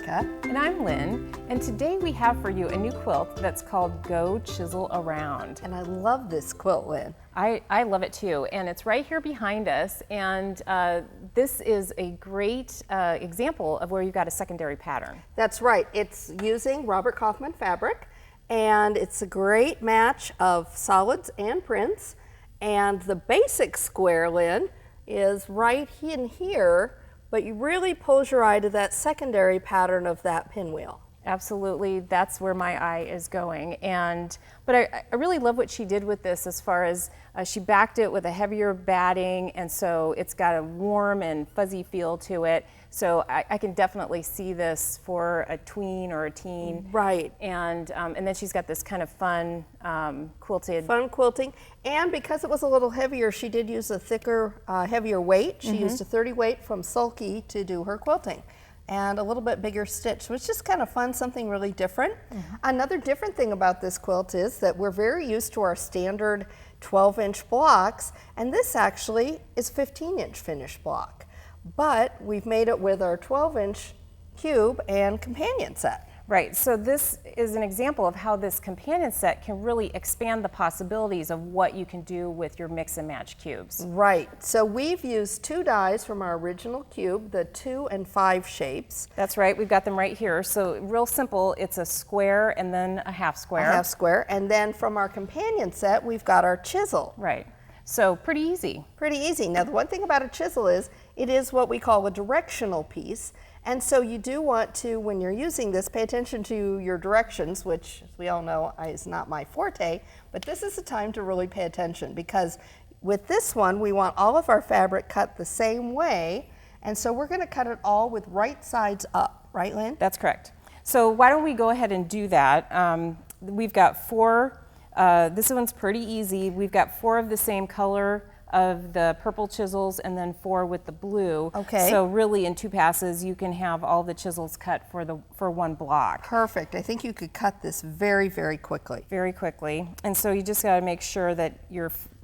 Jessica. And I'm Lynn, and today we have for you a new quilt that's called Go Chisel Around. And I love this quilt, Lynn. I love it too, and it's right here behind us, and this is a great example of where you've got a secondary pattern. That's right. It's using Robert Kaufman fabric, and it's a great match of solids and prints. And the basic square, Lynn, is right in here, but you really pulls your eye to that secondary pattern of that pinwheel. Absolutely, that's where my eye is going. But I really love what she did with this as far as she backed it with a heavier batting, and so it's got a warm and fuzzy feel to it. So I can definitely see this for a tween or a teen. Right. And then she's got this kind of fun quilted. Fun quilting, and because it was a little heavier, she did use a thicker, heavier weight. She used a 30 weight from Sulky to do her quilting, and a little bit bigger stitch. So it's just kind of fun, something really different. Another different thing about this quilt is that we're very used to our standard 12-inch blocks, and this actually is 15-inch finished block. But we've made it with our 12-inch Qube and companion set. Right, so this is an example of how this companion set can really expand the possibilities of what you can do with your mix and match cubes. Right, so we've used 2 dies from our original Qube, the 2 and 5 shapes. That's right, we've got them right here. So real simple, it's a square and then a half square. A half square, and then from our companion set, we've got our chisel. Right, so pretty easy. Pretty easy. Now the one thing about a chisel is, it is what we call a directional piece. And so you do want to, when you're using this, pay attention to your directions, which as we all know is not my forte, but this is the time to really pay attention, because with this one, we want all of our fabric cut the same way, and so we're going to cut it all with right sides up, right, Lynn? That's correct. So why don't we go ahead and do that. We've got 4, this one's pretty easy. We've got 4 of the same color of the purple chisels and then 4 with the blue. Okay. So really in 2 passes you can have all the chisels cut for one block. Perfect. I think you could cut this very, very quickly. Very quickly. And so you just got to make sure that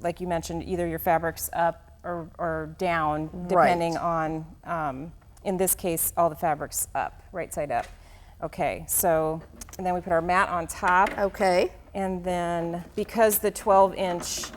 like you mentioned, either your fabric's up or down, depending on, in this case, all the fabric's up, right side up. Okay, so, and then we put our mat on top. Okay. And then because the 12-inch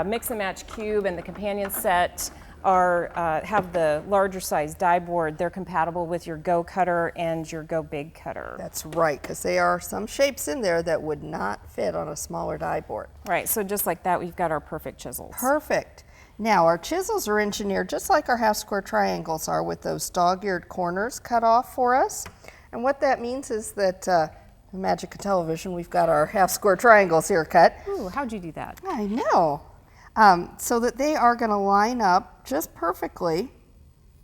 mix and match Qube and the companion set have the larger size die board, they're compatible with your Go cutter and your Go Big cutter. That's right, because there are some shapes in there that would not fit on a smaller die board. Right, so just like that, we've got our perfect chisels. Perfect. Now our chisels are engineered just like our half square triangles are, with those dog-eared corners cut off for us. And what that means is that the magic of television, we've got our half square triangles here cut. Ooh, how'd you do that? I know. So that they are going to line up just perfectly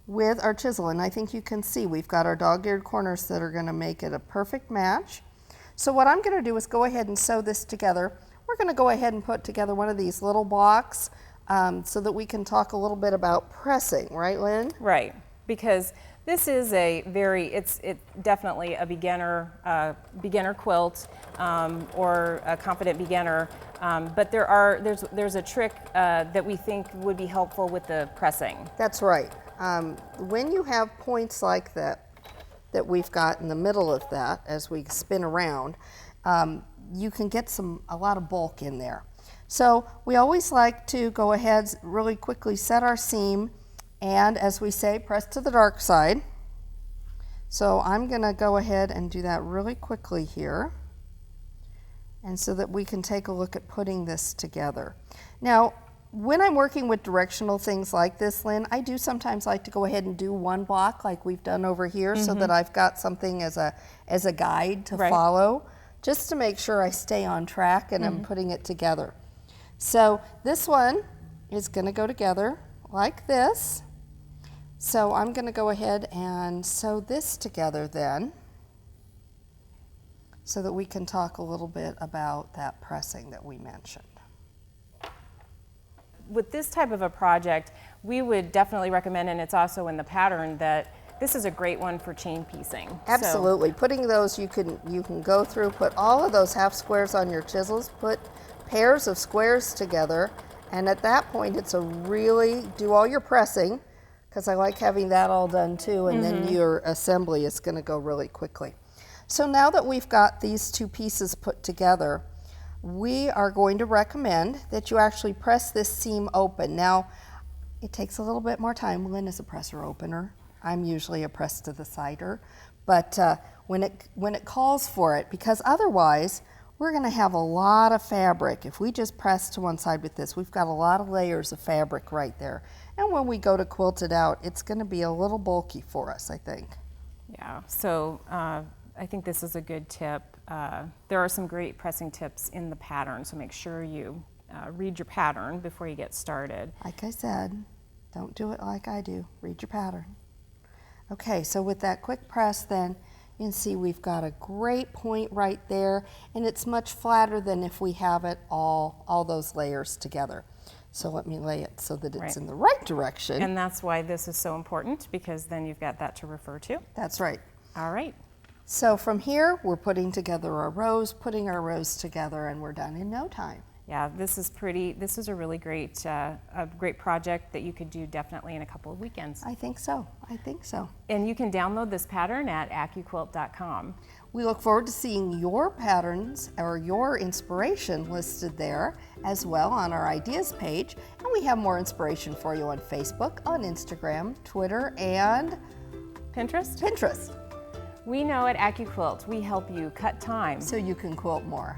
with our chisel. And I think you can see we've got our dog-eared corners that are going to make it a perfect match. So what I'm going to do is go ahead and sew this together. We're going to go ahead and put together one of these little blocks so that we can talk a little bit about pressing, right, Lynn? Right, because this is it's definitely a beginner quilt or a confident beginner, but there's a trick that we think would be helpful with the pressing. That's right. When you have points like that we've got in the middle of that as we spin around, you can get a lot of bulk in there. So we always like to go ahead really quickly, set our seam, and as we say, press to the dark side. So I'm going to go ahead and do that really quickly here, and so that we can take a look at putting this together. Now, when I'm working with directional things like this, Lynn, I do sometimes like to go ahead and do one block like we've done over here, so that I've got something as a guide to follow, just to make sure I stay on track and I'm putting it together. So this one is going to go together like this. So I'm going to go ahead and sew this together then, so that we can talk a little bit about that pressing that we mentioned. With this type of a project, we would definitely recommend, and it's also in the pattern, that this is a great one for chain piecing. Absolutely. Putting those, you can go through, put all of those half squares on your chisels, put pairs of squares together, and at that point it's do all your pressing, because I like having that all done too, and then your assembly is going to go really quickly. So now that we've got these two pieces put together, we are going to recommend that you actually press this seam open. Now, it takes a little bit more time. Lynn is a presser opener. I'm usually a press to the sider, but when it calls for it, because otherwise we're going to have a lot of fabric. If we just press to one side with this, we've got a lot of layers of fabric right there. And when we go to quilt it out, it's going to be a little bulky for us, I think. Yeah, so I think this is a good tip. There are some great pressing tips in the pattern, so make sure you read your pattern before you get started. Like I said, don't do it like I do. Read your pattern. Okay, so with that quick press then, you can see we've got a great point right there, and it's much flatter than if we have it all those layers together. So let me lay it so that it's in the right direction. And that's why this is so important, because then you've got that to refer to. That's right. All right. So from here, we're putting together our rows, putting our rows together, and we're done in no time. Yeah, this is a really great, great project that you could do definitely in a couple of weekends. I think so. I think so. And you can download this pattern at AccuQuilt.com. We look forward to seeing your patterns or your inspiration listed there as well on our ideas page. And we have more inspiration for you on Facebook, on Instagram, Twitter, and Pinterest. We know at AccuQuilt we help you cut time so you can quilt more.